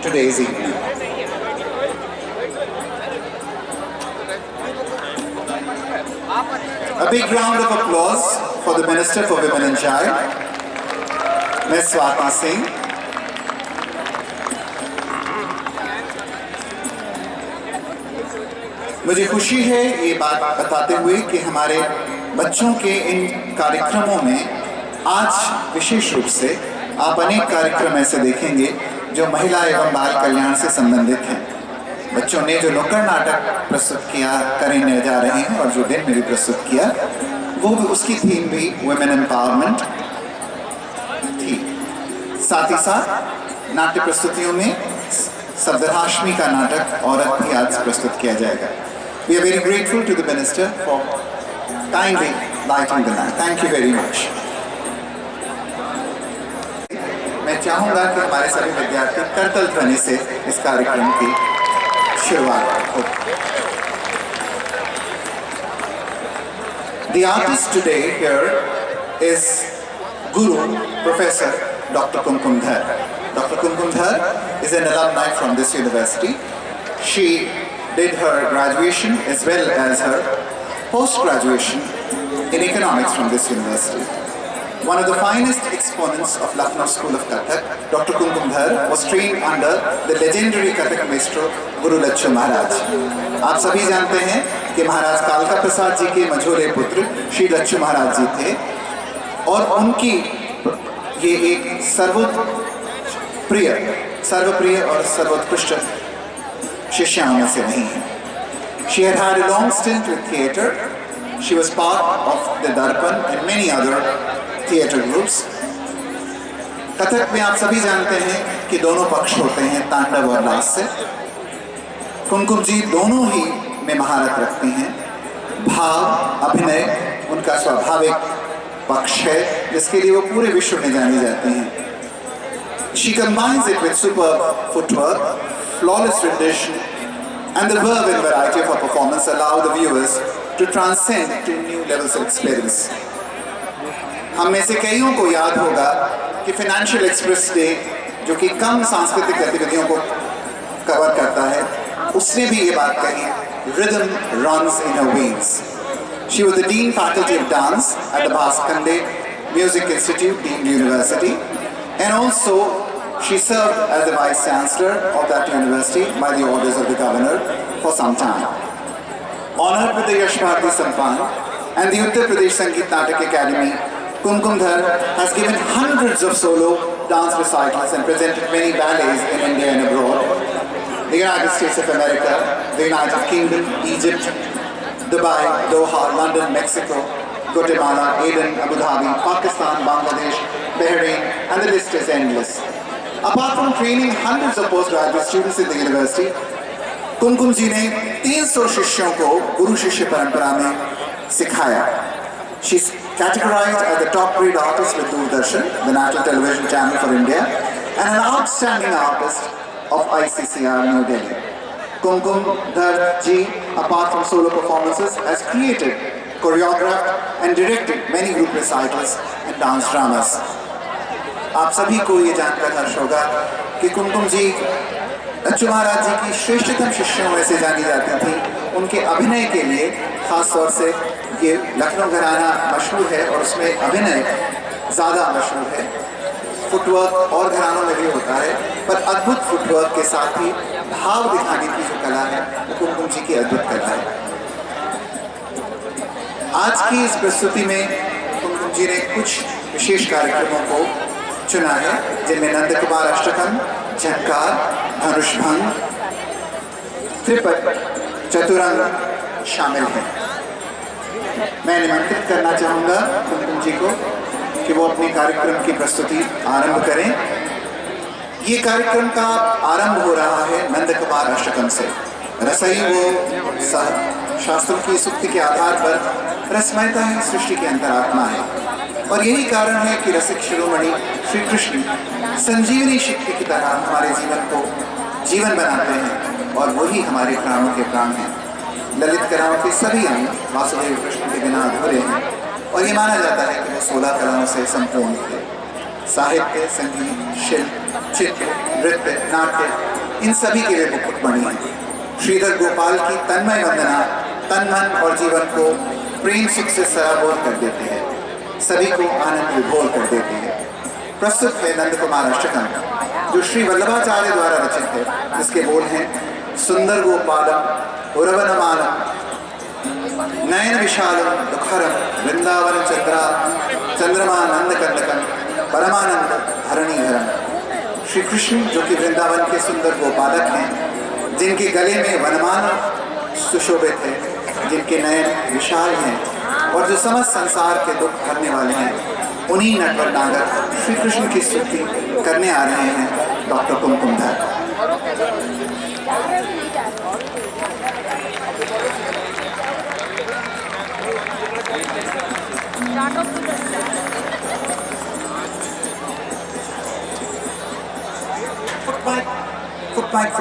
today's evening. A big round of applause for the Minister for Women and Child, Ms. Swati Singh. मुझे खुशी है ये बात बताते हुए कि हमारे बच्चों के इन कार्यक्रमों में आज विशेष रूप से आप अनेक कार्यक्रम ऐसे देखेंगे जो महिला एवं बाल कल्याण से संबंधित हैं। बच्चों ने जो नुक्कड़ नाटक प्रस्तुत किया करने जा रहे हैं और जो दिन में भी प्रस्तुत किया वो उसकी थीम भी वुमेन एम्पावरमेंट थी। साथ ही साथ नाट्य प्रस्तुतियों में सप्तहाष्टमी का नाटक औरत भी आज प्रस्तुत किया जाएगा। We are very grateful to the Minister for kindly lighting the lamp. Thank you very much. मैं चाहूँगा कि हमारे सभी विद्यार्थी करतल ध्वनि से इस कार्यक्रम की शुरुआत हो। The artist today here is Guru Professor Dr. Kumkum Dhar. Dr. Kumkum Dhar is an alumni from this university. She did her graduation as well as her post-graduation in economics from this university. One of the finest exponents of Lucknow School of Kathak, Dr. Kumkum Dhar, was trained under the legendary Kathak maestro Guru Lachhu Maharaj. आप सभी जानते हैं कि महाराज कालका प्रसाद जी के मझोले पुत्र श्री लच्छु महाराज जी थे और उनकी ये एक सर्वप्रिय और सर्वोत्कृष्ट शिष्याओं में से नहीं है। She had had a long stint with theatre. She was part of the Darpan and many other theatre groups. Kathak में आप सभी जानते हैं कि दोनों पक्ष होते हैं, तांडव और लास्य। कुमकुम जी दोनों ही में महारत रखती हैं। भाव, अभिनय उनका स्वाभाविक पक्ष है जिसके लिए वो पूरे विश्व में जानी जाती हैं। She combines it with superb footwork, flawless rendition, and the verve and variety of her performance allow the viewers to transcend to new levels of experience. हम में से कईयों को याद होगा कि फाइनेंशियल एक्सप्रेस डे जो कि कम सांस्कृतिक गतिविधियों को कवर करता है उसने भी ये बात कही, rhythm runs in her veins. She was the Dean Faculty of Dance at the Bhaskande Music Institute, Deemed University, and also she served as the Vice Chancellor of that university by the orders of the Governor for some time. Honored with the Yash Bharati Sampan and the Uttar Pradesh Sangeet Natak Academy, Kumkum Dhar has given hundreds of solo dance recitals and presented many ballets in India and abroad. The United States of America, the United Kingdom, Egypt, Dubai, Doha, London, Mexico, Guatemala, Aden, Abu Dhabi, Pakistan, Bangladesh, Bahrain, and the list is endless. Apart from training hundreds of postgraduate students in the university, कुमकुम जी ने 300 शिष्यों को गुरु शिष्य परंपरा में सिखाया। She's categorized as the top grade artist with Doordarshan, the national television channel for India, and an outstanding artist of ICCR New Delhi. Kumkum Dhar ji, apart from solo performances, has created, choreographed, and directed many group recitals and dance dramas. आप सभी को ये जानकर हर्ष होगा कि कुमकुम जी लच्छु महाराज जी की श्रेष्ठतम शिष्यों में से जानी जाती थी। उनके अभिनय के लिए खास तौर से ये लखनऊ घराना मशहूर है और उसमें अभिनय ज़्यादा मशहूर है। फुटवर्क और घरानों में भी होता है, पर अद्भुत फुटवर्क के साथ ही भाव दिखाने की जो कला है वो कुमकुम जी की अद्भुत कला है। आज की इस प्रस्तुति में कुमकुम जी ने कुछ विशेष कार्यक्रमों को चुना है जिनमें नंद कुमार अष्टकम, झंकार, धनुषभंग, त्रिपद, चतुरंग शामिल हैं। मैं निमंत्रित करना चाहूँगा कुमकुम जी को कि वो अपने कार्यक्रम की प्रस्तुति आरंभ करें। ये कार्यक्रम का आरंभ हो रहा है नंद कुमार अष्टकम से। रसई वो शास्त्रों की सूक्ति के आधार पर रसमयता ही सृष्टि की अंतरात्मा है और यही कारण है कि रसिक शिरोमणि श्री कृष्ण संजीवनी शक्ति की तरह हमारे जीवन को जीवन बनाते हैं और वही हमारे प्राणों के प्राण हैं। ललित कलाओं के सभी अंग वासुदेव कृष्ण के बिना अधूरे हैं और ये माना जाता है कि वो 16 कलाओं से संपूर्ण थे। साहित्य, संगीत, शिल्प, चित्र, नृत्य, नाट्य, इन सभी के वे मुकुट मणि हैं। श्रीधर गोपाल की तन्मय वंदना तन मन और जीवन को प्रेम सुख से सराबोर कर देती है, सभी को आनंद विभोर कर देती है। प्रस्तुत है नंद कुमार अष्टकम, जो श्री वल्लभाचार्य द्वारा रचित है, जिसके बोल हैं सुंदर गोपालम उरवनमालम नयन विशालम दुखरम वृंदावन चंद्रमा नंद कंदकम परमानंद धरणीधरम। श्री कृष्ण जो कि वृंदावन के सुंदर गोपालक हैं, जिनके गले में वनमाला सुशोभित है, जिनके नयन विशाल हैं और जो समस्त संसार के दुख हरने वाले हैं, उन्हीं नटवर नागर श्री कृष्ण की स्तुति करने आ रहे हैं डॉक्टर कुमकुमधर। Foot mic.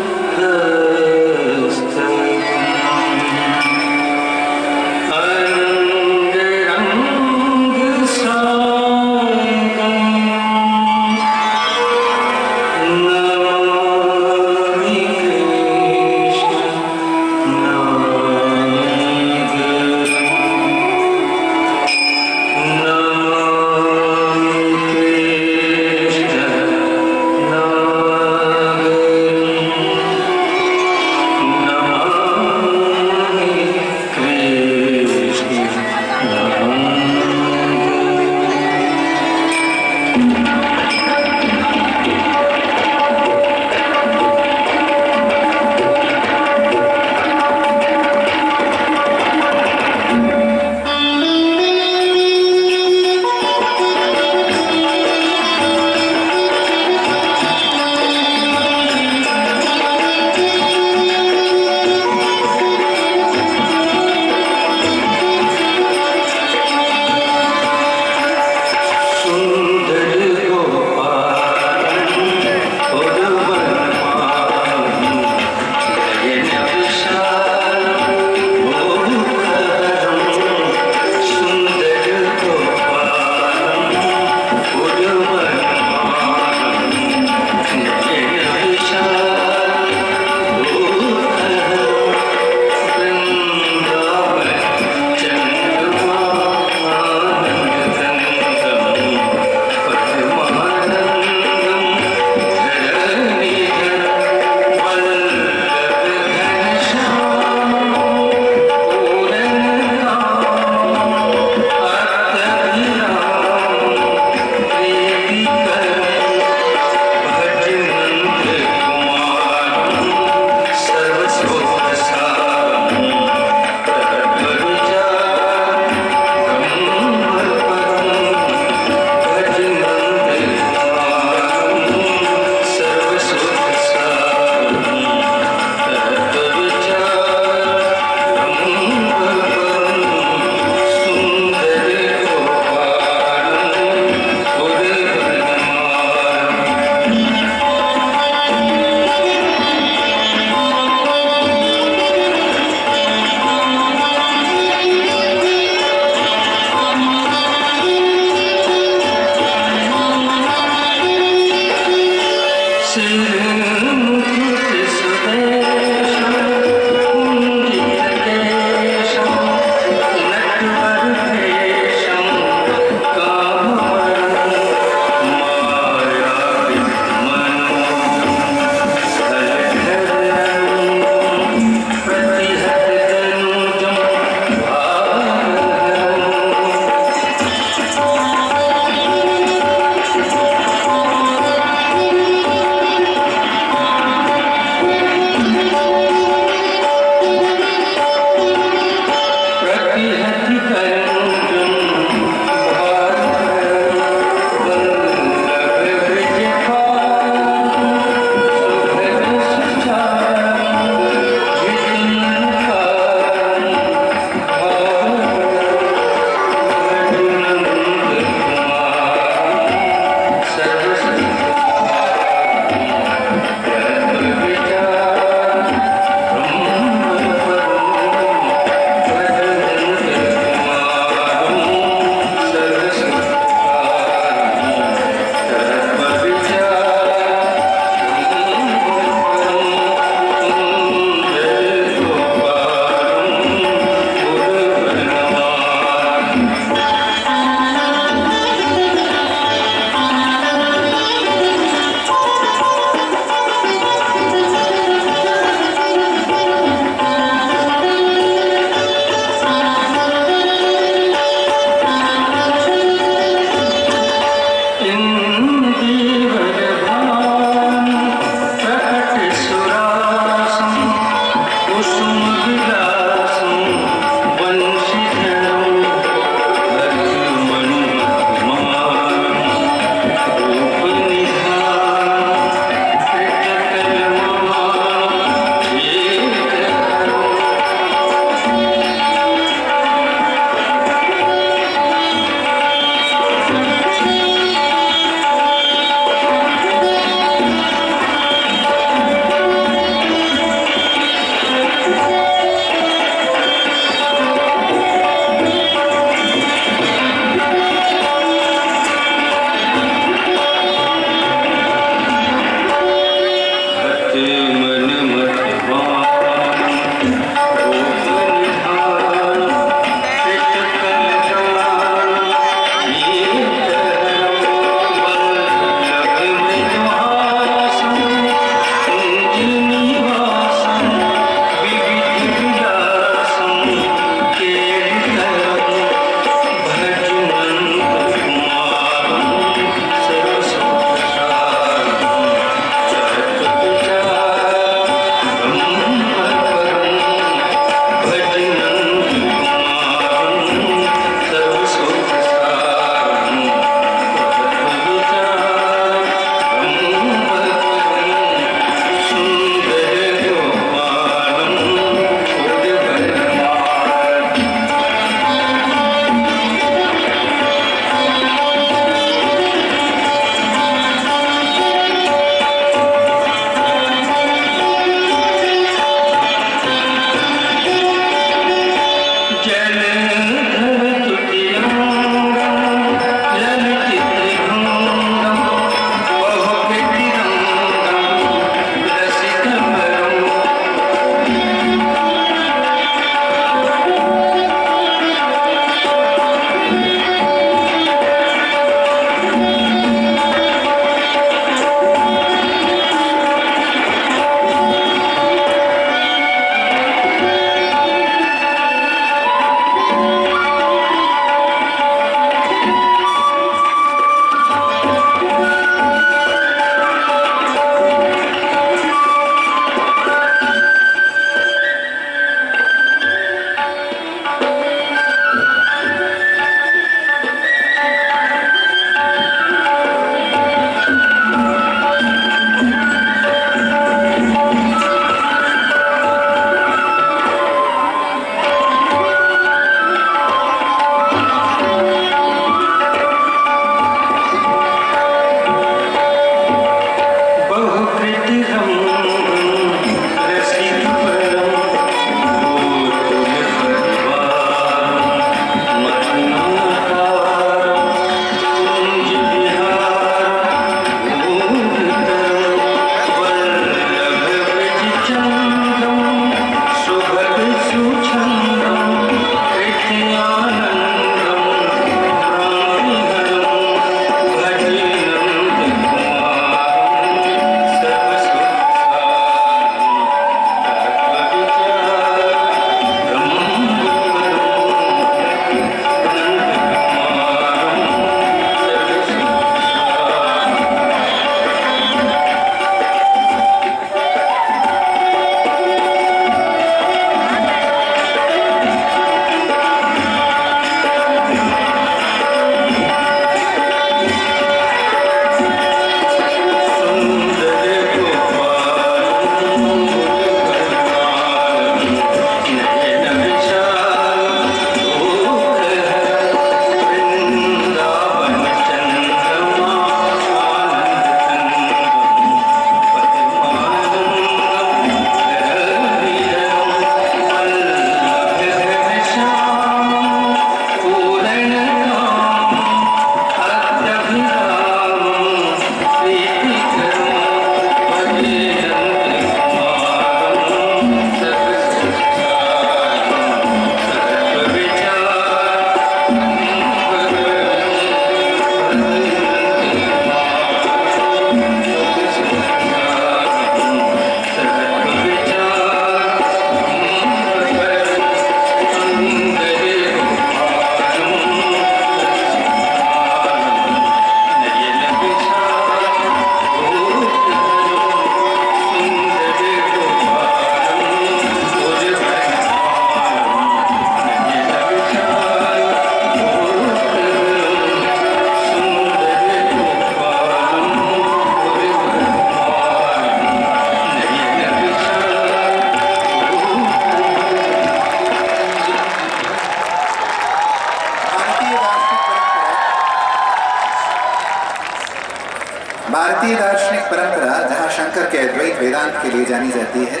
भारतीय दार्शनिक परंपरा जहाँ शंकर के अद्वैत वेदांत के लिए जानी जाती है,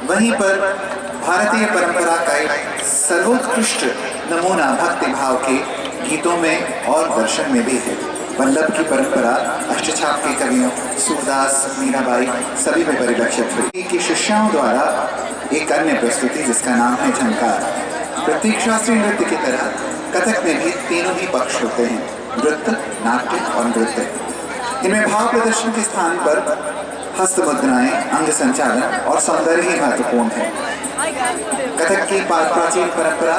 वहीं पर भारतीय परंपरा का एक सर्वोत्कृष्ट नमूना भक्ति भाव के गीतों में और दर्शन में भी है। वल्लभ की परंपरा अष्टछाप के कवियों सूरदास, मीराबाई सभी में परिलक्षित हुई। की शिष्यों द्वारा एक अन्य प्रस्तुति जिसका नाम है झंकार। प्रत्येक शास्त्रीय नृत्य की तरह कथक में भी तीनों ही पक्ष होते हैं, नृत्य, नाट्य और नृत्य। इनमें भाव प्रदर्शन के स्थान पर हस्त मुद्राएं, अंग संचालन और सौंदर्य ही महत्वपूर्ण है। कथक की प्राचीन परंपरा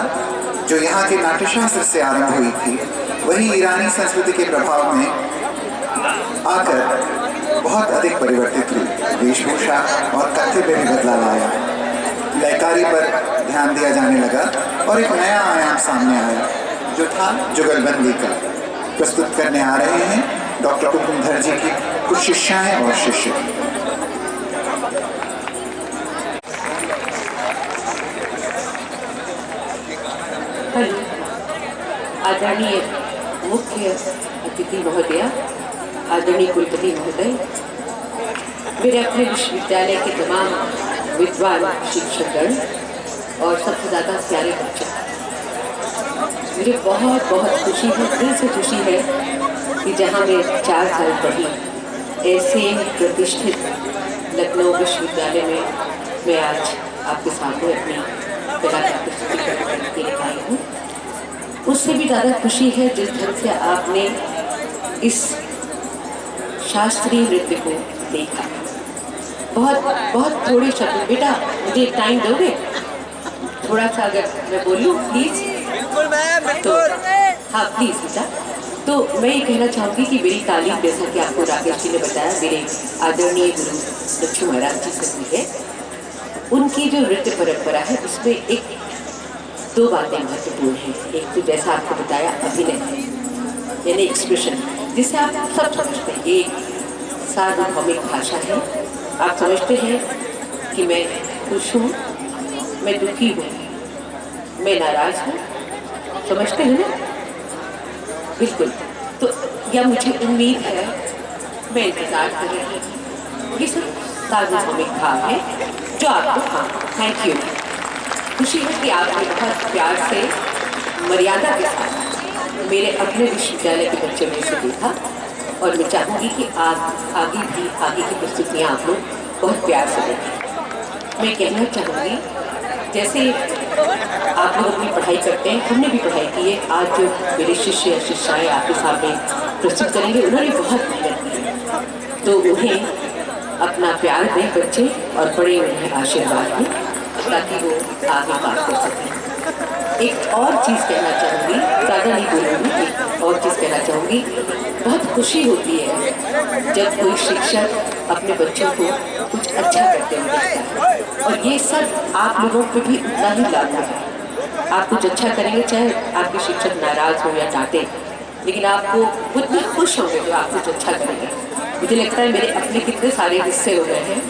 जो यहाँ के नाट्यशास्त्र से आरंभ हुई थी, वही ईरानी संस्कृति के प्रभाव में आकर बहुत अधिक परिवर्तित हुई। वेशभूषा और कथ्य में भी बदलाव आया, लयकारी पर ध्यान दिया जाने लगा और एक नया आयाम सामने आया जो था जुगलबंदी का। प्रस्तुत करने आ रहे हैं डॉक्टर कुकुमधर जी की कुछ शिष्याएं और शिष्य। आदरणीय मुख्य अतिथि महोदय, आदरणीय कुलपति महोदय, मेरे अपने विश्वविद्यालय के तमाम विद्वान शिक्षकगण और सबसे ज़्यादा प्यारे बच्चे, मुझे बहुत बहुत खुशी है, दिल से खुशी है कि जहाँ मैं 4 साल पढ़ी, ऐसे प्रतिष्ठित लखनऊ विश्वविद्यालय में मैं आज आपके सामने अपनी कला की प्रस्तुति करके आई हूँ। उससे भी ज़्यादा खुशी है जिस ढंग से आपने इस शास्त्रीय नृत्य को देखा। बहुत बहुत थोड़े शब्द, बेटा मुझे टाइम दोगे थोड़ा सा, अगर मैं बोलूँ प्लीज़? बिल्कुल मैम, बिल्कुल। हाँ प्लीज़ बेटा। तो मैं ये कहना चाहूँगी कि मेरी तालीम, जैसा कि आपको राकेश जी ने बताया, मेरे आदरणीय गुरु लक्ष्मी महाराज जी से हुई है। उनकी जो नृत्य परंपरा है उसमें एक 2 बातें महत्वपूर्ण हैं। एक तो जैसा आपको बताया अभिनय है, यानी एक्सप्रेशन, जिसे आप सब समझते हैं, ये सार्वभौमिक भाषा है। आप समझते हैं कि मैं खुश हूँ, मैं दुखी हूँ, मैं नाराज हूँ, समझते हैं ना? बिल्कुल। तो या मुझे उम्मीद है, मैं इंतज़ार कर रही हूँ, ये सब सार्वभौमिक भाव है जो आपको, हाँ थैंक यू, खुशी है कि आपने बहुत प्यार से, मर्यादा के साथ मेरे अपने विश्वविद्यालय के बच्चों ने इसे देखा। और मैं चाहूँगी कि आगे की प्रस्तुतियाँ आप लोग बहुत प्यार से देखें। मैं कहना चाहूँगी, जैसे आप लोग अपनी पढ़ाई करते हैं, हमने भी पढ़ाई की है। आज जो मेरे शिष्य या शिष्याएँ आपके सामने प्रस्तुत करेंगे, उन्होंने बहुत मेहनत की है, तो उन्हें अपना प्यार दें बच्चे और बड़े उन्हें आशीर्वाद दें ताकि वो आगे बात कर सकें। एक और चीज़ कहना चाहूँगी, ज़्यादा नहीं बोलूँगी, एक और चीज़ कहना चाहूँगी, बहुत खुशी होती है जब कोई शिक्षक अपने बच्चों को कुछ अच्छा करते हुए देखता है। और ये सब आप लोगों पे भी उतना ही लागू है। आप कुछ अच्छा करेंगे, चाहे आपके शिक्षक नाराज़ हो या डांटे, लेकिन आपको खुद भी खुश होंगे जो आप कुछ अच्छा करेंगे। मुझे लगता है मेरे अपने कितने सारे हिस्से हो गए हैं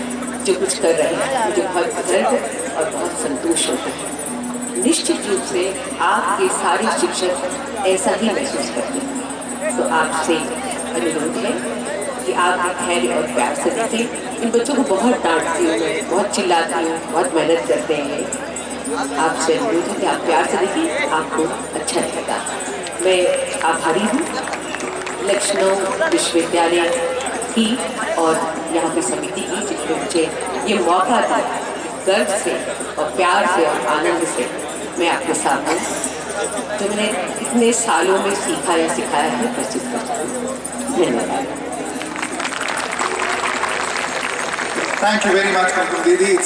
जो कुछ कर रहे हैं, मुझे बहुत गर्व और बहुत संतोष होता है। निश्चित रूप से आपके सारे शिक्षक ऐसा ही महसूस करते हैं। तो आपसे अनुरोध है कि आप धैर्य और प्यार से देखें। इन बच्चों को बहुत डांटती हूँ मैं, बहुत चिल्लाती हूँ, बहुत मेहनत करते हैं। आपसे अनुरोध है कि आप प्यार से देखिए, आपको अच्छा लगेगा। मैं आभारी हूँ लखनऊ विश्वविद्यालय की और यहाँ की समिति की, जिन्होंने मुझे ये मौका दिया गर्व से और प्यार से और आनंद से मैं आपके सामने जो मैंने इतने सालों में सीखा या सिखाया है प्रस्तुत कर सकूँ। धन्यवाद। थैंक यू वेरी मच कुमकुम दीदी।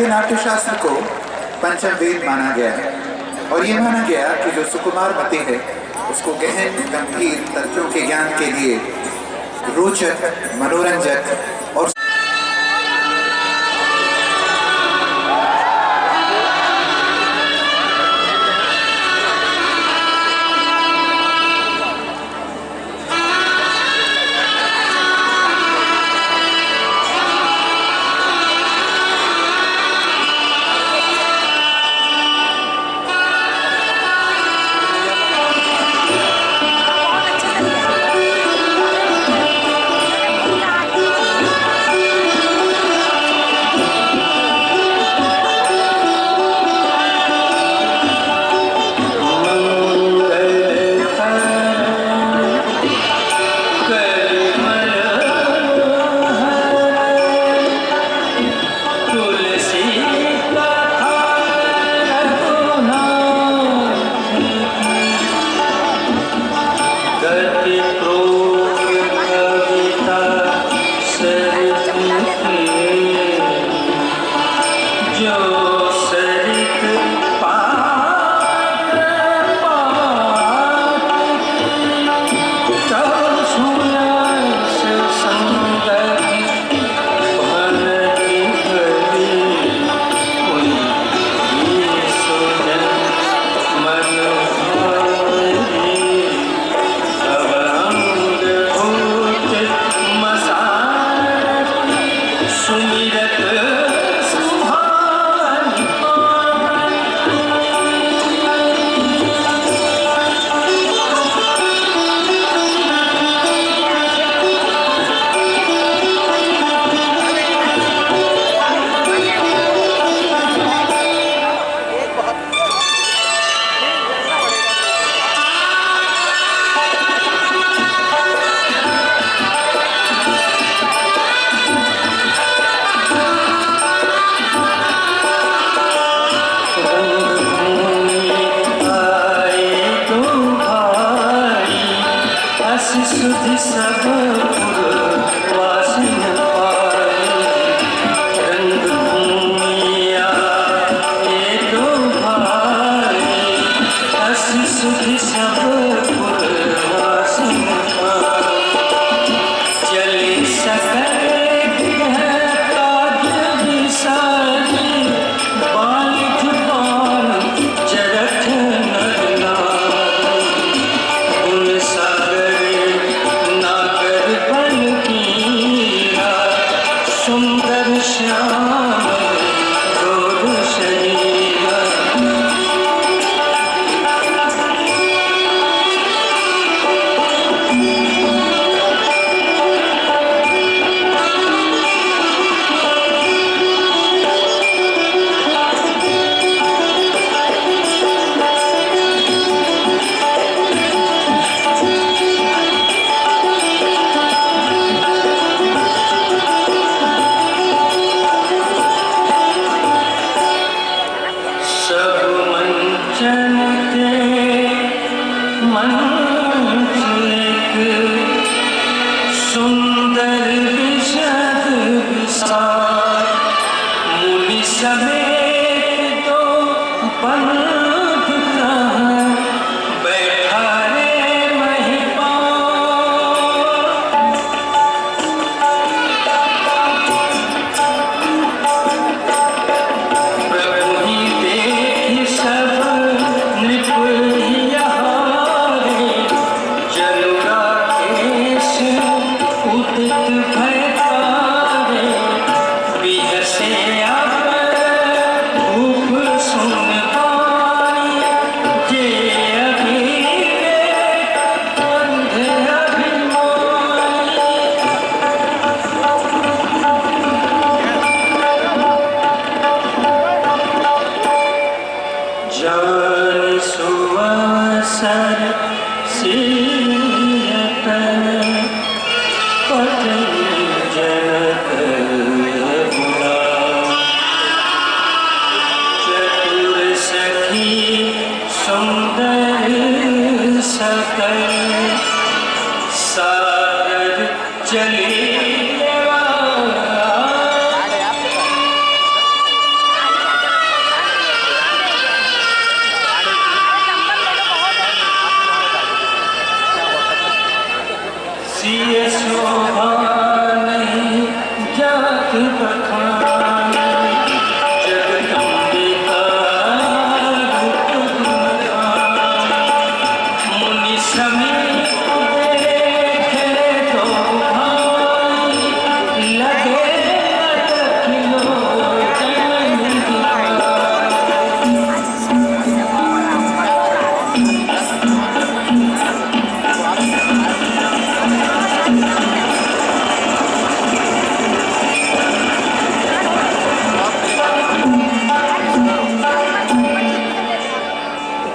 नाट्य शास्त्र को पंचम वेद माना गया और ये माना गया कि जो सुकुमार मति है उसको गहन गंभीर तथ्यों के ज्ञान के लिए रोचक, मनोरंजक और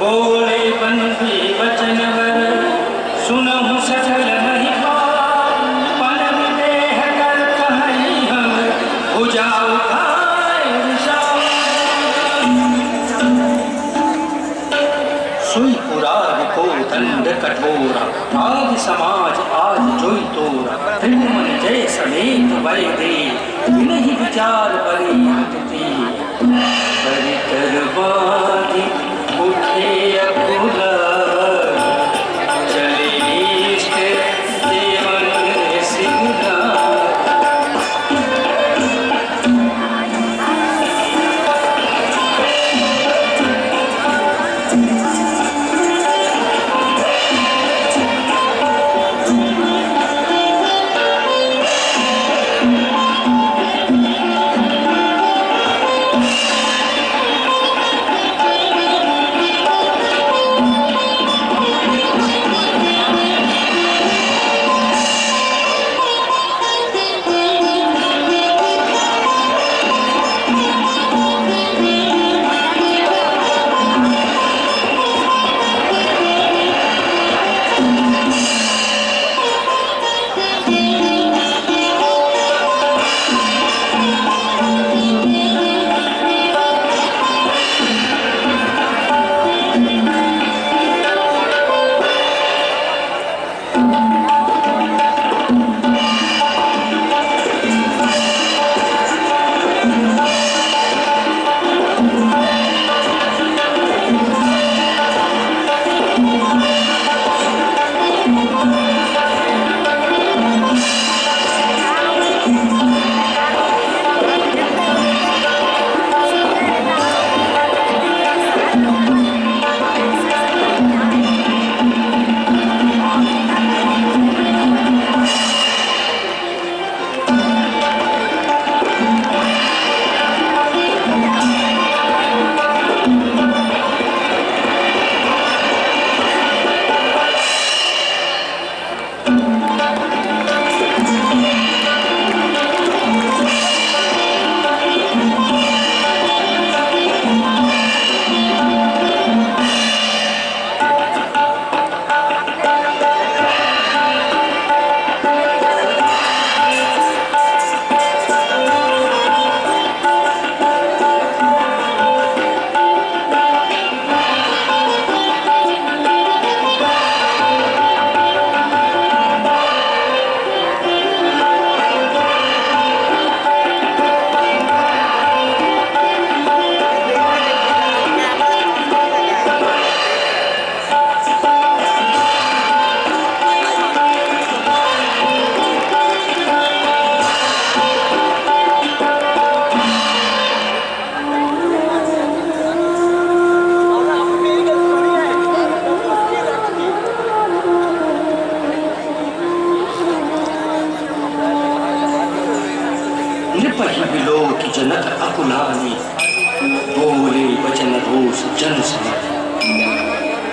बोले बंदी वचन वर सुनहु सजल महिपाल पलम देह कर कहीं हम भुजा उठाए विशाल सुई पुराग को दंड कठोरा आदि समाज आज जोई तोरा त्रिभुवन जय समेत वै दे नहीं विचार बड़ी हटती परिकर बाधी उठे अकुला चले इष्ट देवन सिंगा नृपहि बिलो की जनक अकुलानी बोले वचन रोष जन समझ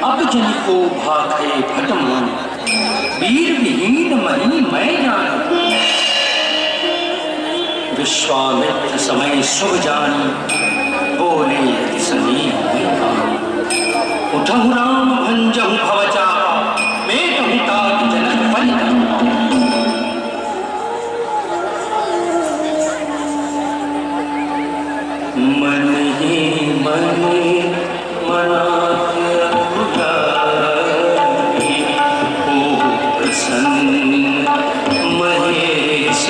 अब जन को भाखे भटमान वीर विहीन मही मैं जान विश्वामित्र समय शुभ जानी बोले यदि समीप उठहु राम भंजहु भवचापा मेटहु तात जनक परिकल्पा मन ही मन मनात अकुलानी हो प्रसन्न महेश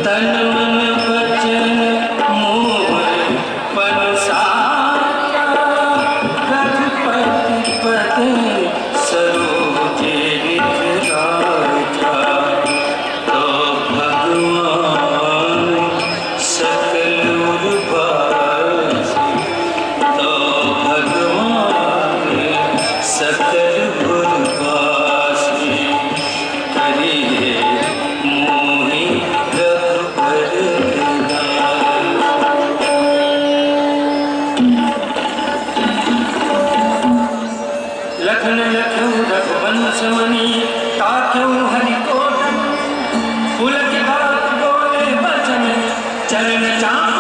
तन मन वचन मोर पनसाया रघुपति पद सरोज निज राजा तो भगवान सकल उर्वास तो भगवान सकल उर्वास करिए मोहि रघुबर लखन लखु रघुवंश मणि ताक्यौ हरि कोटन पुलक बात बोले वचन चरण चाप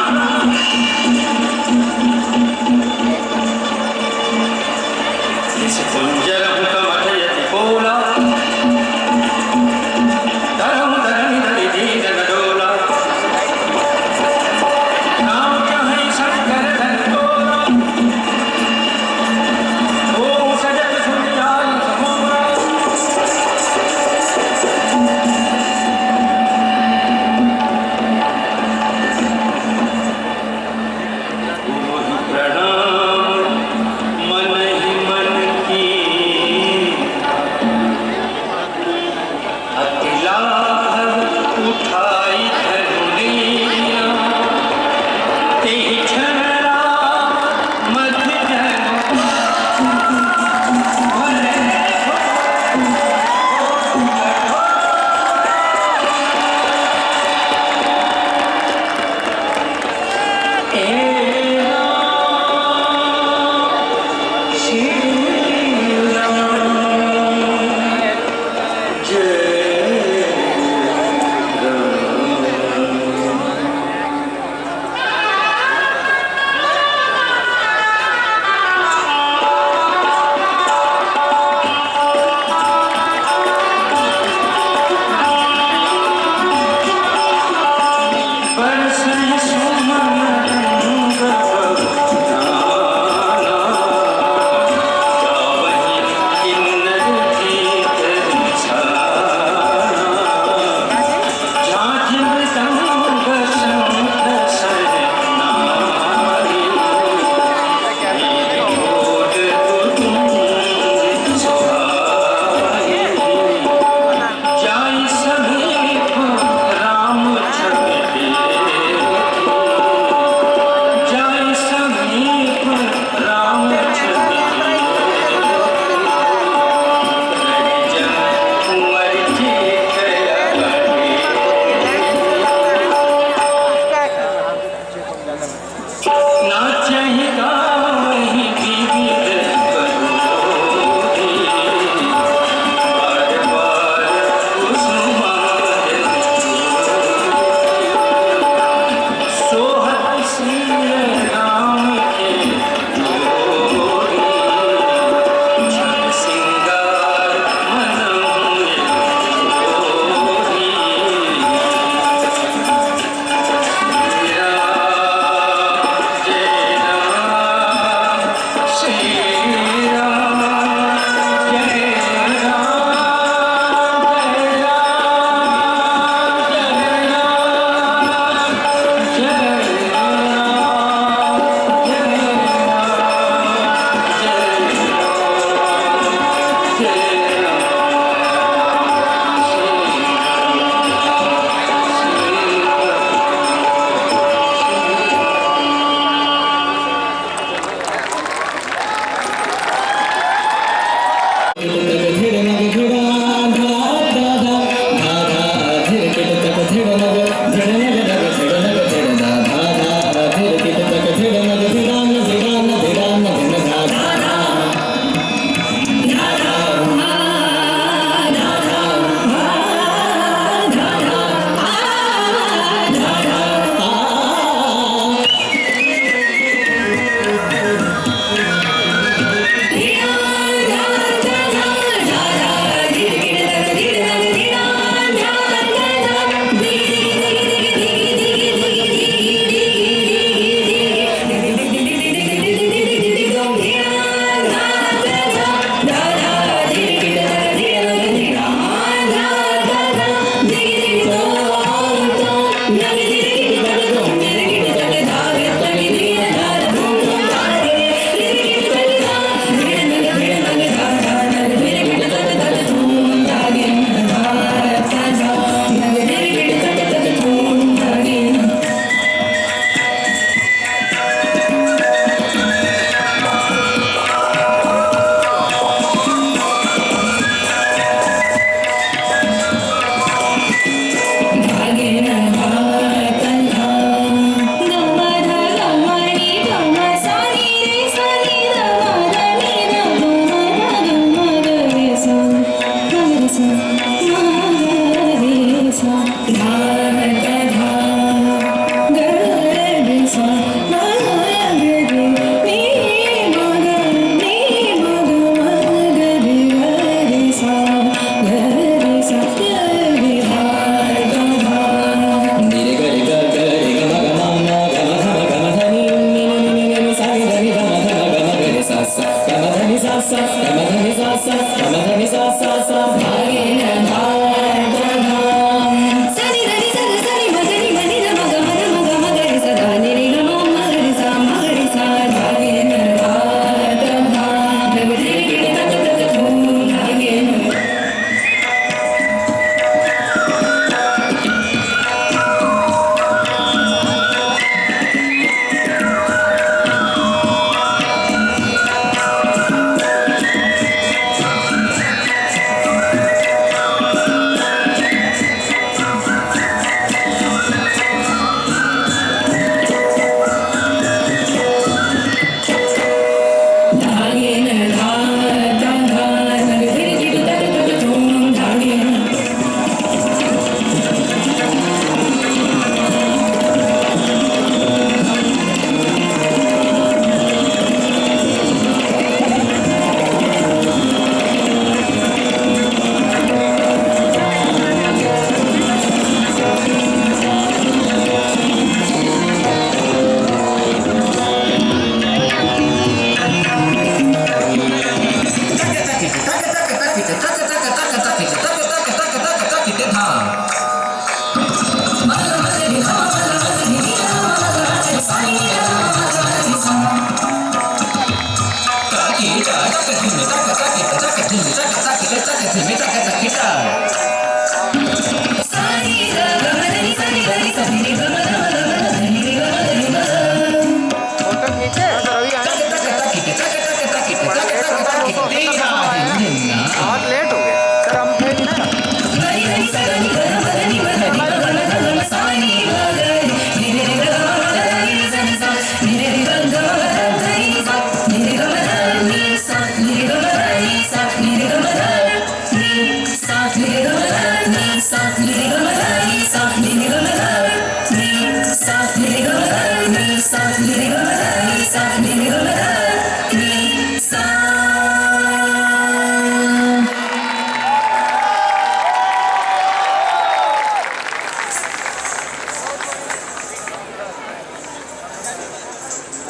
बहुत लेट हो गया सर, हम थे ना।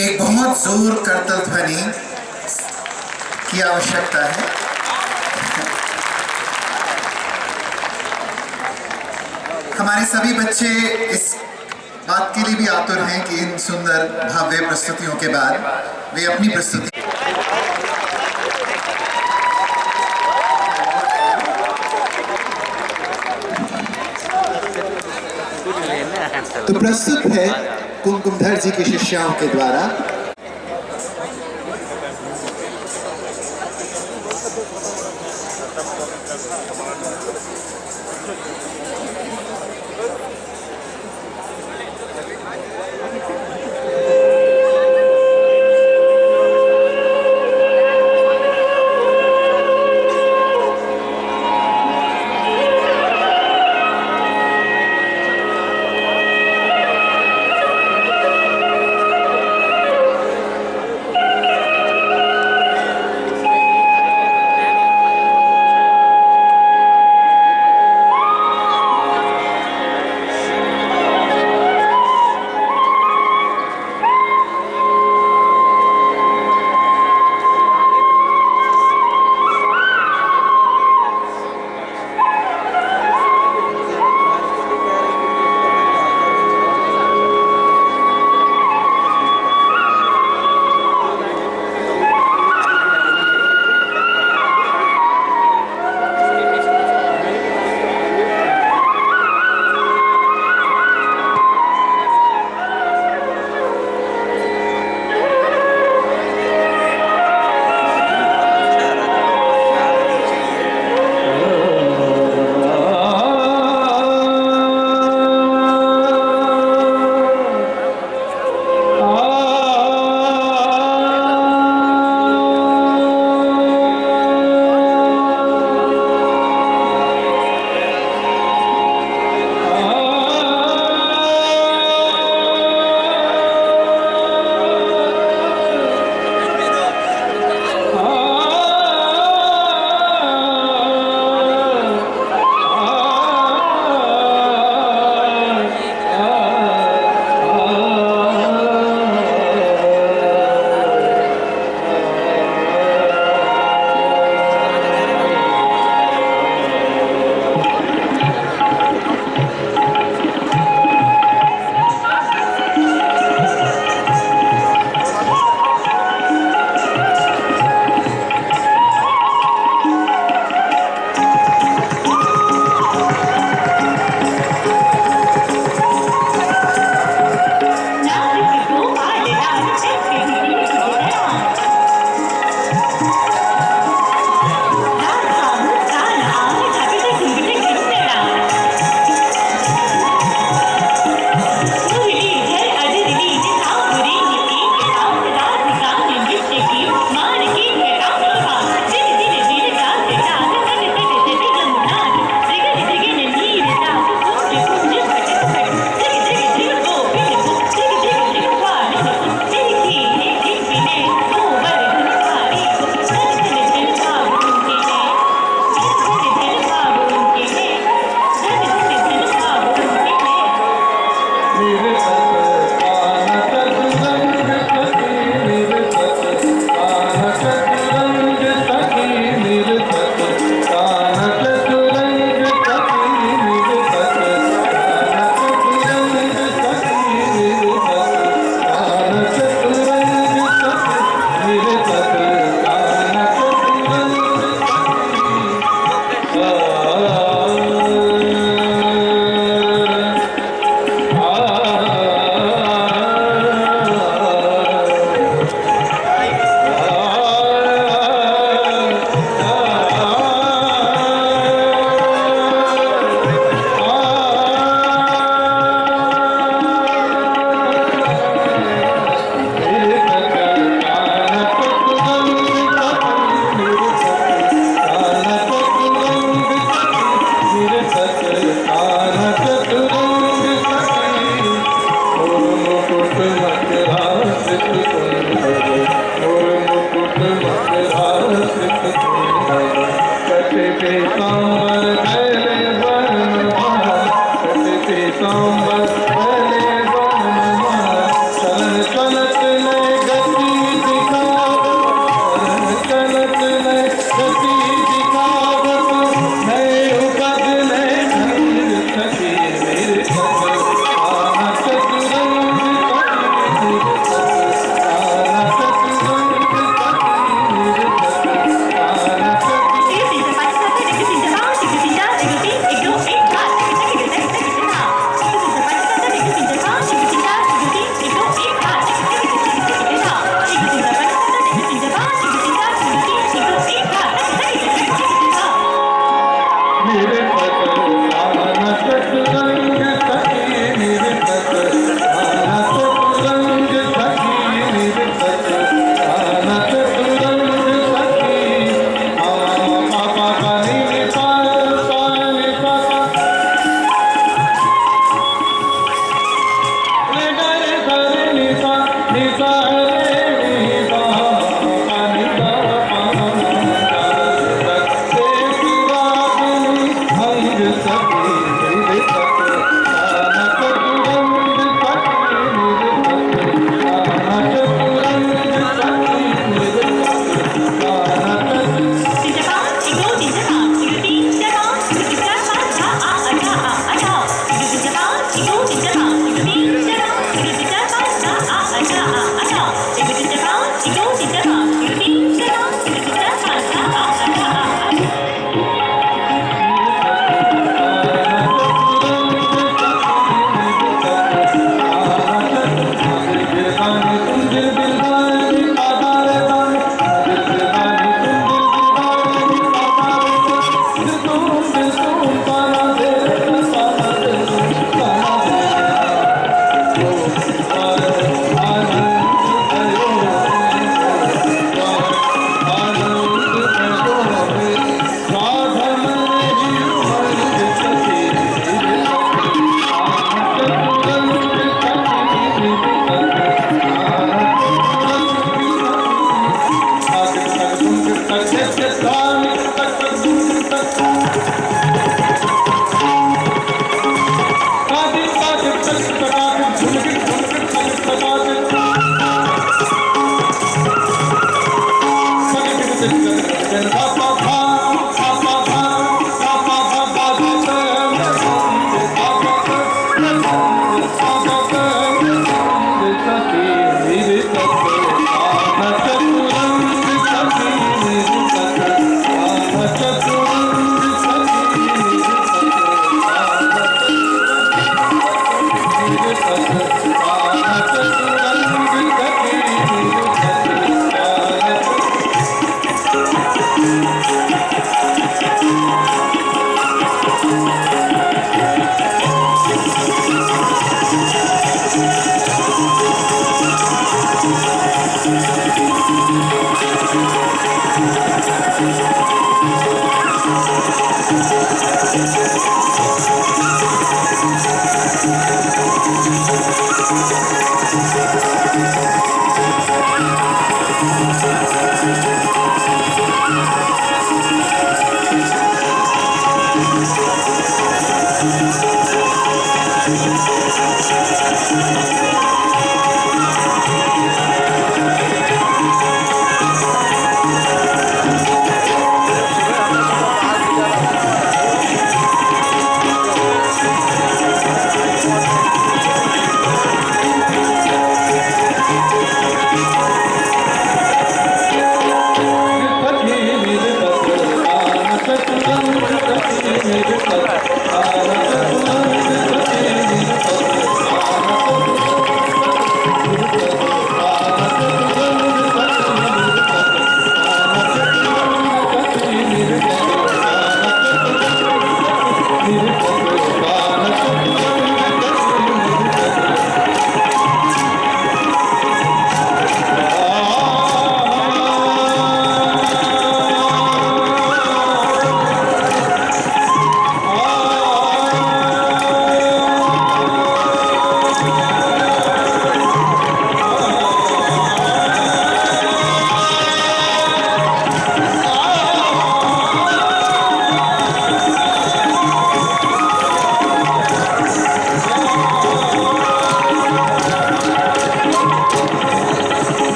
एक बहुत जोर करतल ध्वनि की आवश्यकता है। हमारे सभी बच्चे इस बात के लिए भी आतुर हैं कि इन सुंदर भव्य प्रस्तुतियों के बाद वे अपनी प्रस्तुति तो प्रस्तुत है कुमकुमधर जी की शिष्याओं के द्वारा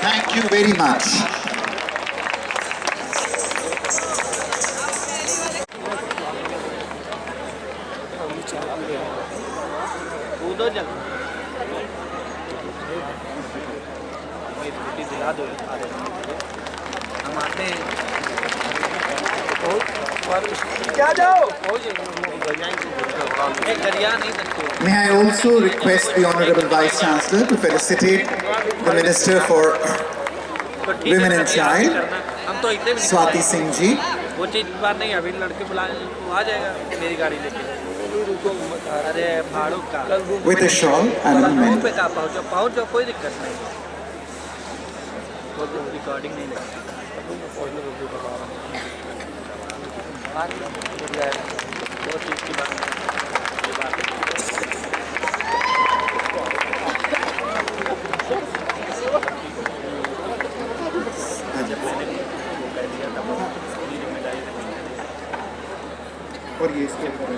Thank you very much. कूदो जल वही स्कूटी दिला दो हम आते हैं क्या जाओ गरिया नहीं सकते. May I also request the Honorable Vice Chancellor to felicitate the Minister for Women and Child, हम तो इतने भी Swati Singh ji, वो चीज बात नहीं. अभी लड़के बुलाए वो आ जाएगा मेरी गाड़ी लेके. अरे फाड़ूक का with a shawl and a room पे memento. का पहुँच जाओ कोई दिक्कत नहीं. तो रिकॉर्डिंग नहीं लगती. वो चीज़ की बात ये बात है. और ये इसके ऊपर है.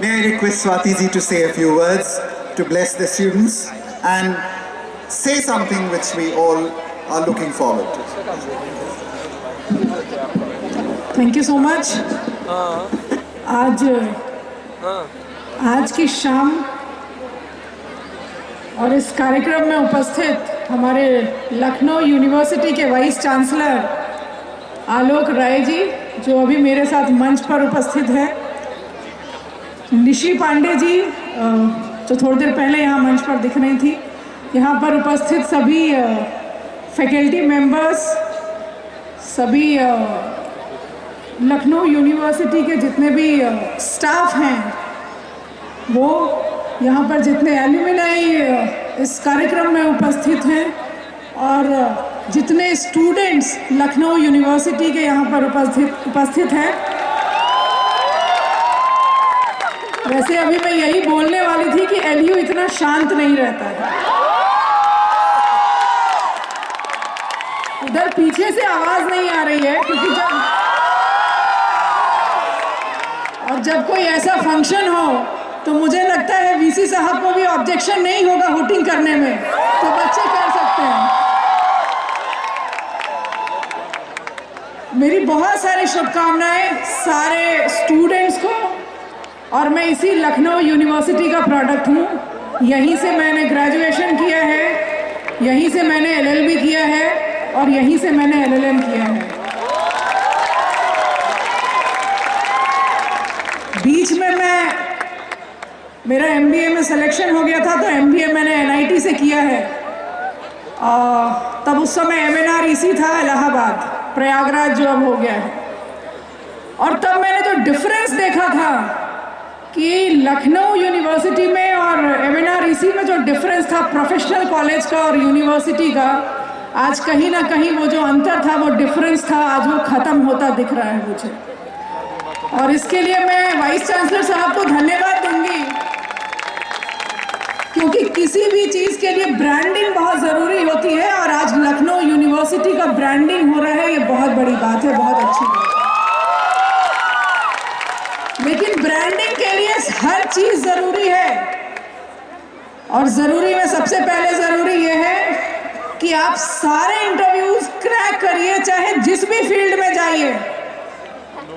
May I request Swati ji to say a few words to bless the students and say something which we all are looking forward to. Thank you so much. आज की शाम और इस कार्यक्रम में उपस्थित हमारे लखनऊ यूनिवर्सिटी के वाइस चांसलर आलोक राय जी जो अभी मेरे साथ मंच पर उपस्थित है, निशी पांडे जी जो थोड़ी देर पहले यहाँ मंच पर दिख रही थी, यहाँ पर उपस्थित सभी फैकल्टी मेंबर्स, सभी लखनऊ यूनिवर्सिटी के जितने भी स्टाफ हैं, वो यहाँ पर जितने एल्यूमिनाई इस कार्यक्रम में उपस्थित हैं और जितने स्टूडेंट्स लखनऊ यूनिवर्सिटी के यहाँ पर उपस्थित हैं। वैसे अभी मैं यही बोलने वाली थी कि एलयू इतना शांत नहीं रहता है। उधर पीछे से आवाज नहीं आ रही है क्योंकि जब कोई ऐसा फंक्शन हो तो मुझे लगता है वीसी साहब को भी ऑब्जेक्शन नहीं होगा हूटिंग करने में, तो बच्चे कर सकते हैं। मेरी बहुत सारी शुभकामनाएं सारे स्टूडेंट्स को, और मैं इसी लखनऊ यूनिवर्सिटी का प्रोडक्ट हूँ। यहीं से मैंने ग्रेजुएशन किया है, यहीं से मैंने एलएलबी किया है और यहीं से मैंने एलएलएम किया है। बीच में मेरा एमबीए में सिलेक्शन हो गया था, तो एमबीए मैंने एनआईटी से किया है। तब उस समय एमएनआरईसी था इलाहाबाद, प्रयागराज जो अब हो गया है। और तब मैंने जो डिफरेंस देखा था कि लखनऊ यूनिवर्सिटी में और एमएनआरईसी में जो डिफरेंस था प्रोफेशनल कॉलेज का और यूनिवर्सिटी का, आज कहीं ना कहीं वो जो अंतर था, वो डिफरेंस था, आज वो ख़त्म होता दिख रहा है मुझे। और इसके लिए मैं वाइस चांसलर साहब को धन्यवाद दूंगी, क्योंकि किसी भी चीज़ के लिए ब्रांडिंग बहुत ज़रूरी होती है और आज लखनऊ यूनिवर्सिटी का ब्रांडिंग हो रहा है, ये बहुत बड़ी बात है, बहुत अच्छी बात है। लेकिन ब्रांडिंग के लिए हर चीज़ ज़रूरी है, और ज़रूरी में सबसे पहले ज़रूरी ये है कि आप सारे इंटरव्यूज़ क्रैक करिए, चाहे जिस भी फील्ड में जाइए,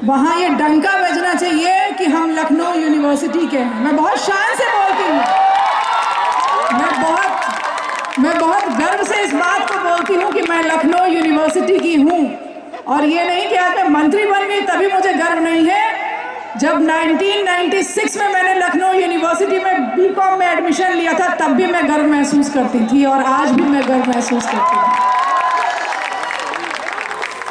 वहाँ ये डंका बजना चाहिए कि हम लखनऊ यूनिवर्सिटी के हैं। मैं बहुत शान से बोलती हूँ, मैं बहुत गर्व से इस बात को बोलती हूँ कि मैं लखनऊ यूनिवर्सिटी की हूँ। और ये नहीं कि आज मैं मंत्री बन गई तभी मुझे गर्व नहीं है। जब 1996 में मैंने लखनऊ यूनिवर्सिटी में बीकॉम में एडमिशन लिया था, तब भी मैं गर्व महसूस करती थी और आज भी मैं गर्व महसूस करती हूँ।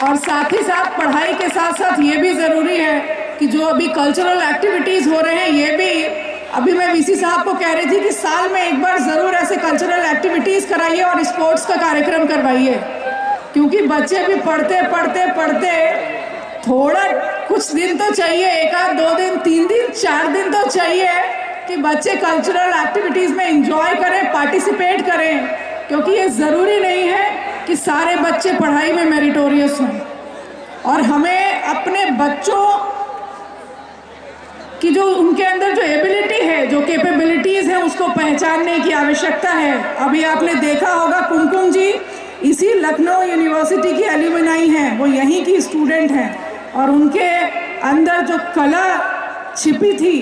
और साथ ही साथ पढ़ाई के साथ साथ ये भी ज़रूरी है कि जो अभी कल्चरल एक्टिविटीज़ हो रहे हैं, ये भी अभी मैं वीसी साहब को कह रही थी कि साल में एक बार ज़रूर ऐसे कल्चरल एक्टिविटीज़ कराइए और स्पोर्ट्स का कार्यक्रम करवाइए, क्योंकि बच्चे भी पढ़ते थोड़ा कुछ दिन तो चाहिए, 1 आध 2 दिन 3 दिन 4 दिन तो चाहिए कि बच्चे कल्चरल एक्टिविटीज़ में एंजॉय करें, पार्टिसिपेट करें, क्योंकि ये ज़रूरी नहीं है कि सारे बच्चे पढ़ाई में मेरिटोरियस हों। और हमें अपने बच्चों कि जो उनके अंदर जो एबिलिटी है, जो कैपेबिलिटीज़ हैं, उसको पहचानने की आवश्यकता है। अभी आपने देखा होगा कुमकुम जी इसी लखनऊ यूनिवर्सिटी की एल्यूमिनाई हैं, वो यहीं की स्टूडेंट हैं, और उनके अंदर जो कला छिपी थी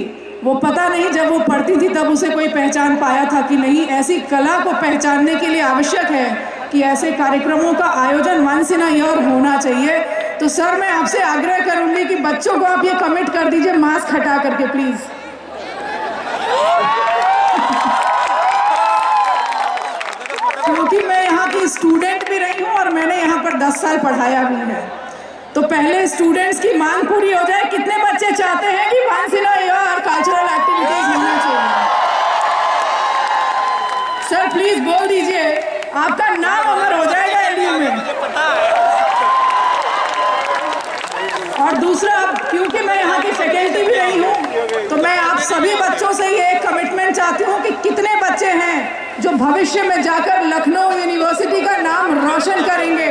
वो पता नहीं जब वो पढ़ती थी तब उसे कोई पहचान पाया था कि नहीं। ऐसी कला को पहचानने के लिए आवश्यक है कि ऐसे कार्यक्रमों का आयोजन वंस इन अ ईयर होना चाहिए। तो सर, मैं आपसे आग्रह करूंगी कि बच्चों को आप ये कमिट कर दीजिए मास्क हटा करके प्लीज। क्योंकि मैं यहाँ की स्टूडेंट भी रही हूँ और मैंने यहाँ पर 10 साल पढ़ाया भी है, तो पहले स्टूडेंट्स की मांग पूरी हो जाए। कितने बच्चे चाहते हैं कि once in a year cultural activities होनी चाहिए? सर प्लीज बोल दीजिए, आपका नाम अमर हो जाएगा एलयू में। और दूसरा, क्योंकि मैं यहाँ की फैकल्टी भी रही हूँ, तो मैं आप सभी बच्चों से ये कमिटमेंट चाहती हूँ कि कितने बच्चे हैं जो भविष्य में जाकर लखनऊ यूनिवर्सिटी का नाम रोशन करेंगे।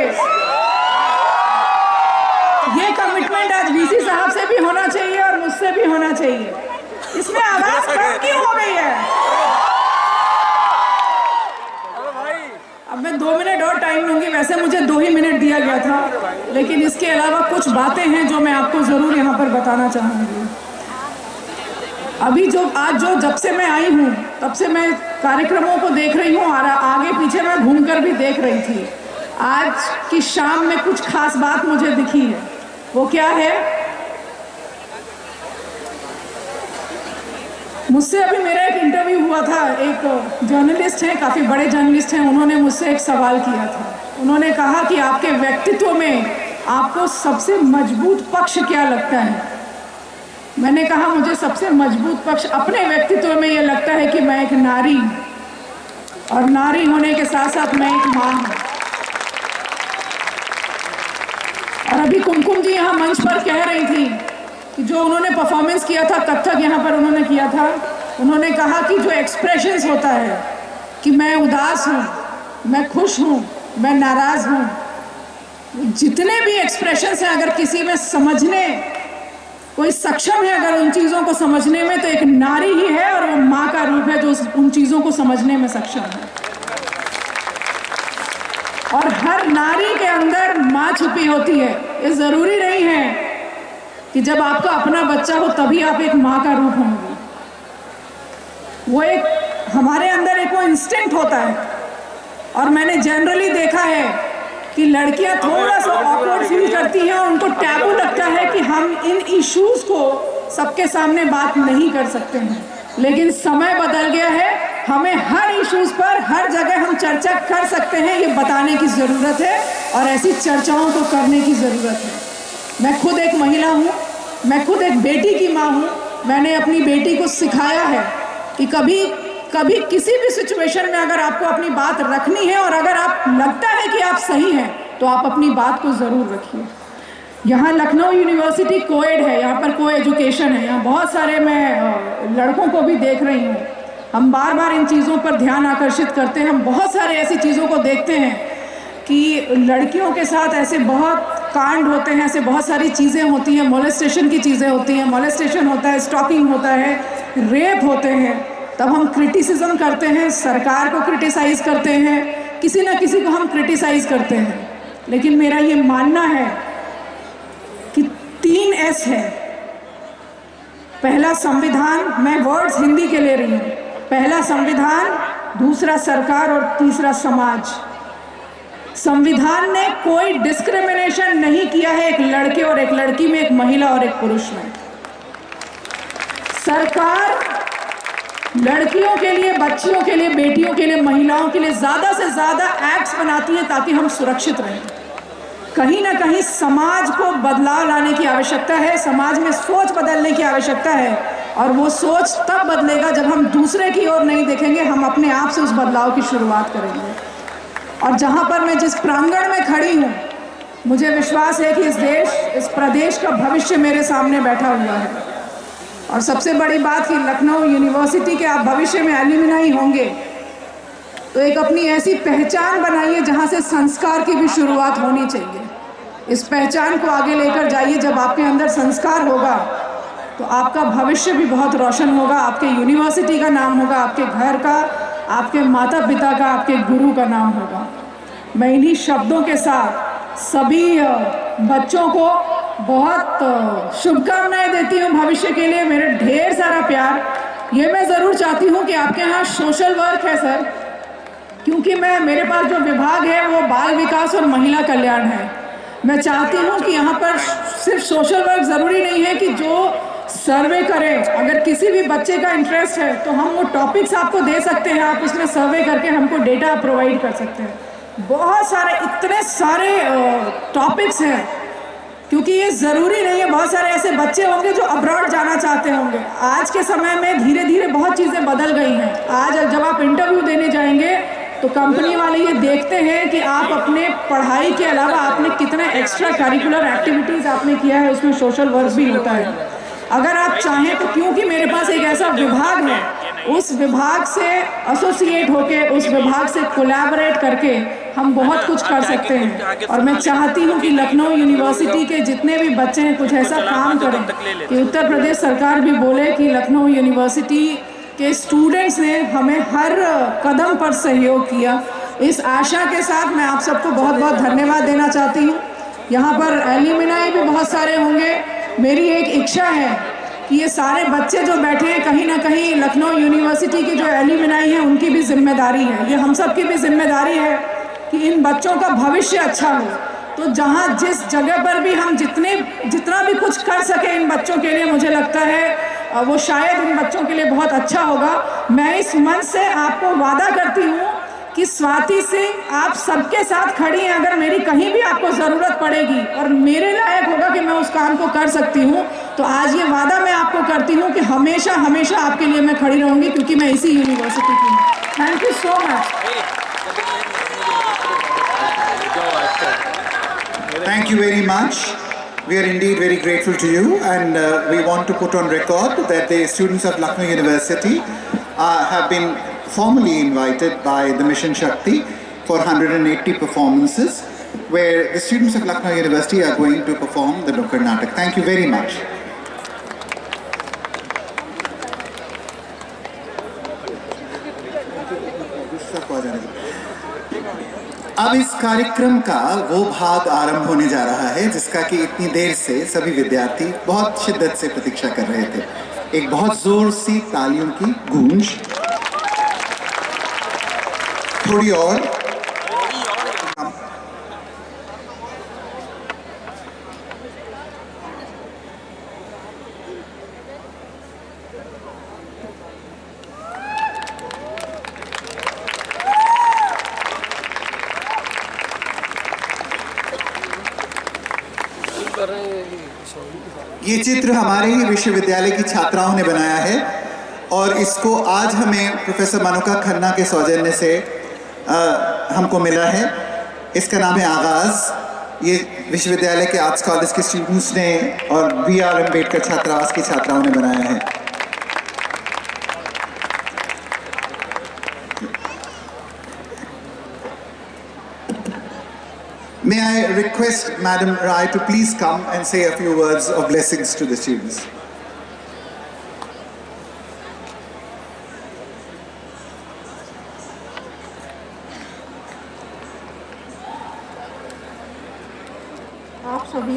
ये कमिटमेंट आज वीसी साहब से भी होना चाहिए और मुझसे भी होना चाहिए। इसमें आवाज कम क्यों हो गई है? अब मैं 2 मिनट और टाइम लूंगी, वैसे मुझे 2 ही मिनट दिया गया था, लेकिन इसके अलावा कुछ बातें हैं जो मैं आपको ज़रूर यहाँ पर बताना चाहूँगी। अभी जब से मैं आई हूँ तब से मैं कार्यक्रमों को देख रही हूँ और आगे पीछे मैं घूमकर भी देख रही थी। आज की शाम में कुछ खास बात मुझे दिखी है। वो क्या है? मुझसे अभी मेरा एक इंटरव्यू हुआ था, एक जर्नलिस्ट हैं, काफ़ी बड़े जर्नलिस्ट हैं, उन्होंने मुझसे एक सवाल किया था। उन्होंने कहा कि आपके व्यक्तित्व में आपको सबसे मजबूत पक्ष क्या लगता है? मैंने कहा मुझे सबसे मजबूत पक्ष अपने व्यक्तित्व में ये लगता है कि मैं एक नारी, और नारी होने के साथ साथ मैं एक माँ हूँ। और अभी कुमकुम जी यहाँ मंच पर कह रही थी कि जो उन्होंने परफॉर्मेंस किया था, कथक यहाँ पर उन्होंने किया था, उन्होंने कहा कि जो एक्सप्रेशंस होता है कि मैं उदास हूँ, मैं खुश हूँ, मैं नाराज़ हूँ, जितने भी एक्सप्रेशंस हैं, अगर किसी में समझने कोई सक्षम है अगर उन चीज़ों को समझने में, तो एक नारी ही है, और वो माँ का रूप है जो उन चीज़ों को समझने में सक्षम है। और हर नारी के अंदर माँ छुपी होती है। ये ज़रूरी नहीं है कि जब आपका अपना बच्चा हो तभी आप एक माँ का रूप होंगे। वो एक हमारे अंदर एक वो इंस्टिंक्ट होता है, और मैंने जनरली देखा है कि लड़कियां थोड़ा सा ऑकवर्ड फील करती हैं और उनको टैबू लगता है कि हम इन इश्यूज़ को सबके सामने बात नहीं कर सकते हैं। लेकिन समय बदल गया है, हमें हर इश्यूज़ पर हर जगह हम चर्चा कर सकते हैं, ये बताने की ज़रूरत है और ऐसी चर्चाओं को करने की ज़रूरत है। मैं खुद एक महिला हूँ, मैं खुद एक बेटी की माँ हूँ। मैंने अपनी बेटी को सिखाया है कि कभी किसी भी सिचुएशन में अगर आपको अपनी बात रखनी है और अगर आप लगता है कि आप सही हैं तो आप अपनी बात को ज़रूर रखिए। यहाँ लखनऊ यूनिवर्सिटी कोएड है, यहाँ पर को एजुकेशन है। यहाँ बहुत सारे मैं लड़कों को भी देख रही हूँ। हम बार बार इन चीज़ों पर ध्यान आकर्षित करते हैं। हम बहुत सारे ऐसी चीज़ों को देखते हैं कि लड़कियों के साथ ऐसे बहुत कांड होते हैं, ऐसे बहुत सारी चीज़ें होती हैं, मोलेस्टेशन की चीज़ें होती हैं। मोलेस्टेशन होता है, स्टॉकिंग होता है, रेप होते हैं। तब हम क्रिटिसिज्म करते हैं, सरकार को क्रिटिसाइज़ करते हैं, किसी ना किसी को हम क्रिटिसाइज़ करते हैं। लेकिन मेरा ये मानना है कि 3 S है। पहला संविधान, मैं वर्ड्स हिंदी के ले रही हूँ। पहला संविधान, दूसरा सरकार और तीसरा समाज। संविधान ने कोई डिस्क्रिमिनेशन नहीं किया है एक लड़के और एक लड़की में, एक महिला और एक पुरुष में। सरकार लड़कियों के लिए, बच्चियों के लिए, बेटियों के लिए, महिलाओं के लिए ज़्यादा से ज़्यादा एक्ट्स बनाती है ताकि हम सुरक्षित रहें। कहीं ना कहीं समाज को बदलाव लाने की आवश्यकता है, समाज में सोच बदलने की आवश्यकता है, और वो सोच तब बदलेगा जब हम दूसरे की ओर नहीं देखेंगे, हम अपने आप से उस बदलाव की शुरुआत करेंगे। और जहाँ पर मैं जिस प्रांगण में खड़ी हूँ, मुझे विश्वास है कि इस देश, इस प्रदेश का भविष्य मेरे सामने बैठा हुआ है। और सबसे बड़ी बात कि लखनऊ यूनिवर्सिटी के आप भविष्य में एल्यूमिनाई होंगे तो एक अपनी ऐसी पहचान बनाइए जहाँ से संस्कार की भी शुरुआत होनी चाहिए। इस पहचान को आगे लेकर जाइए। जब आपके अंदर संस्कार होगा तो आपका भविष्य भी बहुत रोशन होगा, आपके यूनिवर्सिटी का नाम होगा, आपके घर का, आपके माता पिता का, आपके गुरु का नाम होगा। मैं इन्हीं शब्दों के साथ सभी बच्चों को बहुत शुभकामनाएं देती हूँ भविष्य के लिए। मेरे ढेर सारा प्यार। ये मैं ज़रूर चाहती हूँ कि आपके यहाँ सोशल वर्क है सर, क्योंकि मेरे पास जो विभाग है वो बाल विकास और महिला कल्याण है। मैं चाहती हूँ कि यहाँ पर सिर्फ सोशल वर्क ज़रूरी नहीं है कि जो सर्वे करें, अगर किसी भी बच्चे का इंटरेस्ट है तो हम वो टॉपिक्स आपको दे सकते हैं, आप उसमें सर्वे करके हमको डेटा प्रोवाइड कर सकते हैं। बहुत सारे, इतने सारे टॉपिक्स हैं, क्योंकि ये ज़रूरी नहीं है। बहुत सारे ऐसे बच्चे होंगे जो अब्रॉड जाना चाहते होंगे। आज के समय में धीरे धीरे बहुत चीज़ें बदल गई हैं। आज जब आप इंटरव्यू देने जाएंगे तो कंपनी वाले ये देखते हैं कि आप अपने पढ़ाई के अलावा आपने कितने एक्स्ट्रा करिकुलर एक्टिविटीज़ आपने किया है, उसमें सोशल वर्क भी होता है। अगर आप चाहें तो, क्योंकि मेरे पास एक ऐसा विभाग है, उस विभाग से एसोसिएट होके, उस विभाग से कोलैबोरेट करके हम बहुत कुछ कर सकते हैं। और मैं चाहती हूँ कि लखनऊ यूनिवर्सिटी के जितने भी बच्चे हैं कुछ ऐसा काम करें कि उत्तर प्रदेश सरकार भी बोले कि लखनऊ यूनिवर्सिटी के स्टूडेंट्स ने हमें हर कदम पर सहयोग किया। इस आशा के साथ मैं आप सबको बहुत बहुत धन्यवाद देना चाहती हूँ। यहाँ पर एल्यूमिनाई भी बहुत सारे होंगे। मेरी एक इच्छा है कि ये सारे बच्चे जो बैठे हैं, कहीं ना कहीं लखनऊ यूनिवर्सिटी की जो एल्यूमिनाई है उनकी भी जिम्मेदारी है, ये हम सब की भी जिम्मेदारी है कि इन बच्चों का भविष्य अच्छा हो। तो जहाँ जिस जगह पर भी हम जितना भी कुछ कर सके इन बच्चों के लिए, मुझे लगता है वो शायद इन बच्चों के लिए बहुत अच्छा होगा। मैं इस मंच से आपको वादा करती हूँ कि स्वाति सिंह आप सबके साथ खड़ी हैं। अगर मेरी कहीं भी आपको ज़रूरत पड़ेगी और मेरे लायक होगा कि मैं उस काम को कर सकती हूँ, तो आज ये वादा मैं आपको करती हूँ कि हमेशा हमेशा आपके लिए मैं खड़ी रहूँगी, क्योंकि मैं इसी यूनिवर्सिटी की हूँ। Thank you so much. Thank you very much. We are indeed very grateful to you, and we want to put on record that the students of Lucknow University have been formally invited by the Mission Shakti for 180 performances, where the students of Lucknow University are going to perform the Nukkad Natak. Thank you very much. अब इस कार्यक्रम का वो भाग आरंभ होने जा रहा है जिसका कि इतनी देर से सभी विद्यार्थी बहुत शिद्दत से प्रतीक्षा कर रहे थे। एक बहुत जोर सी तालियों की गूंज, थोड़ी और ये चित्र हमारे ही विश्वविद्यालय की छात्राओं ने बनाया है और इसको आज हमें प्रोफेसर मनोका खन्ना के सौजन्य से हमको मिला है। इसका नाम है आगाज़। ये विश्वविद्यालय के आर्ट्स कॉलेज के स्टूडेंट्स ने और BR अम्बेडकर छात्रावास की छात्राओं ने बनाया है। May I request Madam Rai to please come and say a few words of blessings to the students. आप सभी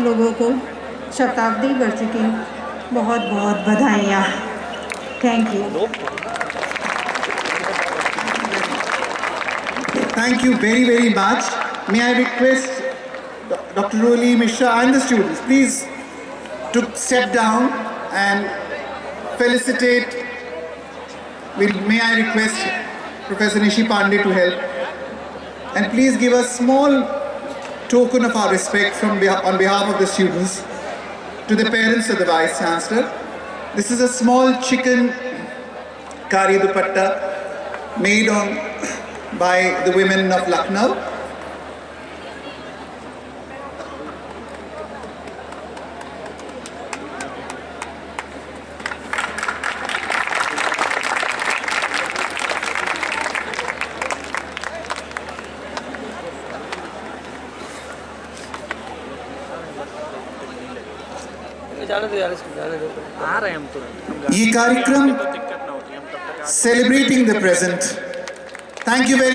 लोगों को शताब्दी वर्ष की बहुत बहुत बधाइयाँ। Thank you. Thank you very, very much. May I request Dr. Roli Mishra and the students, please, to step down and felicitate. May I request Professor Nishi Pandey to help, and please give a small token of our respect on behalf of the students to the parents of the Vice Chancellor. This is a small chicken kari dupatta made by the women of Lucknow. आ रहे हैं हम तुरंत। ये कार्यक्रम celebrating the present. Thank you very